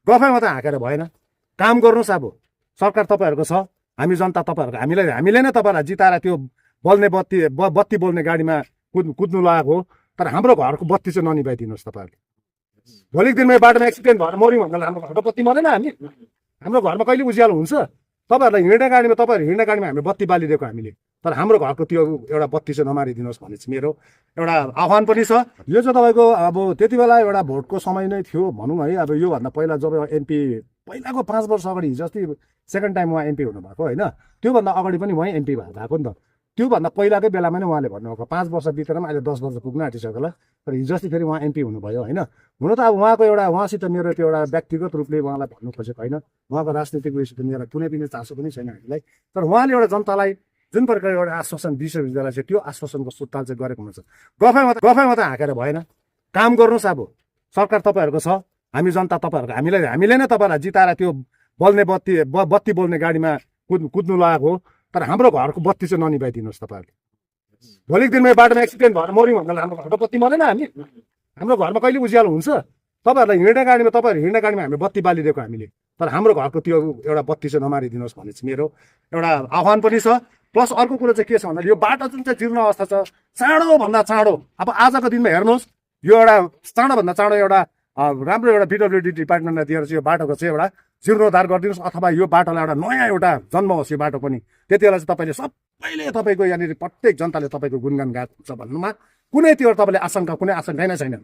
गफै मात्रै हाँकेर भएन, काम गर्नुहोस्। अब सरकार तपाईँहरूको छ, हामी जनता तपाईँहरूको, हामीले नै तपाईँहरूलाई जिताएर त्यो बल्ने बत्ती बोल्ने गाडीमा कुद्नु लगाएको हो। तर हाम्रो घरको बत्ती चाहिँ ननिभाइदिनुहोस् तपाईँहरूले। भोलिको दिनमा बाटोमा एक्सिडेन्ट भएर मऱ्यौँ भन्दा हाम्रो घरको बत्ती मरेन। हाम्रो घरमा कहिले उज्यालो हुन्छ? तपाईँहरूलाई हिँड्ने गाडीमा हामीले बत्ती बालिदिएको हामीले, तर हाम्रो घरको त्यो एउटा बत्ती चाहिँ नमारिदिनुहोस् भन्ने चाहिँ मेरो एउटा आह्वान पनि छ। यो चाहिँ तपाईँको अब त्यति बेला एउटा भोटको समय नै थियो भनौँ है। अब योभन्दा पहिला जब एमपी पहिलाको 5 वर्ष अगाडि हिजो अस्ति सेकेन्ड टाइम उहाँ एमपी हुनुभएको होइन, त्योभन्दा अगाडि पनि उहाँ एमपी भएको नि त। त्योभन्दा पहिलाकै बेलामा नै उहाँले भन्नुभएको 5 वर्ष बितेर पनि अहिले 10 वर्ष पुग्न आँटिसक्यो होला। तर हिजो अस्ति फेरि उहाँ एमपी हुनुभयो होइन। हुन त अब उहाँको एउटा उहाँसित मेरो त्यो एउटा व्यक्तिगत रूपले उहाँलाई भन्नु खोजेको होइन, उहाँको राजनीतिक उयोसित मेरो कुनै पनि चासो पनि छैन हामीलाई। तर उहाँले एउटा जनतालाई जुन प्रकारको एउटा आश्वासन दिइसकेको चाहिँ त्यो आश्वासनको सुत्ताल चाहिँ गरेको हुन्छ। गफै मात्रै हाँकेर भएन, काम गर्नुहोस्। अब सरकार तपाईँहरूको छ, हामी जनता तपाईँहरूको, हामीले नै तपाईँहरूलाई जिताएर त्यो बल्ने बत्ती बोल्ने गाडीमा कुद्नु लगाएको हो। तर हाम्रो घरको बत्ती चाहिँ ननिभाइदिनुहोस् तपाईँहरूले। भोलिको दिनमा बाटोमा एक्सिडेन्ट भएर मऱ्यौँ भन्दा हाम्रो घरको बत्ती मरेन। हाम्रो घरमा कहिले उज्यालो हुन्छ? तपाईँहरूलाई हिँड्ने गाडीमा हामीले बत्ती बालिदिएको हामीले, तर हाम्रो घरको त्यो एउटा बत्ती चाहिँ नमारिदिनुहोस् भन्ने चाहिँ मेरो एउटा आह्वान पनि छ। प्लस अर्को कुरो चाहिँ के छ भन्दा यो बाटो जुन चाहिँ जीर्ण अवस्था छ, चाँडोभन्दा चाँडो अब आजको दिनमा हेर्नुहोस्, यो एउटा चाँडोभन्दा चाँडो एउटा राम्रो एउटा पिडब्ल्युडी डिपार्टमेन्टलाई दिएर चाहिँ यो बाटोको चाहिँ एउटा जीर्णोद्धार गरिदिनुहोस्, अथवा यो बाटोलाई एउटा नयाँ एउटा जन्म होस् यो बाटो पनि। त्यति बेला चाहिँ तपाईँले सबैले तपाईँको यहाँनिर प्रत्येक जनताले तपाईँको गुणगान गाएको हुन्छ भन्नुमा कुनै त्यो तपाईँले आशंका कुनै आशंकै नै छैन।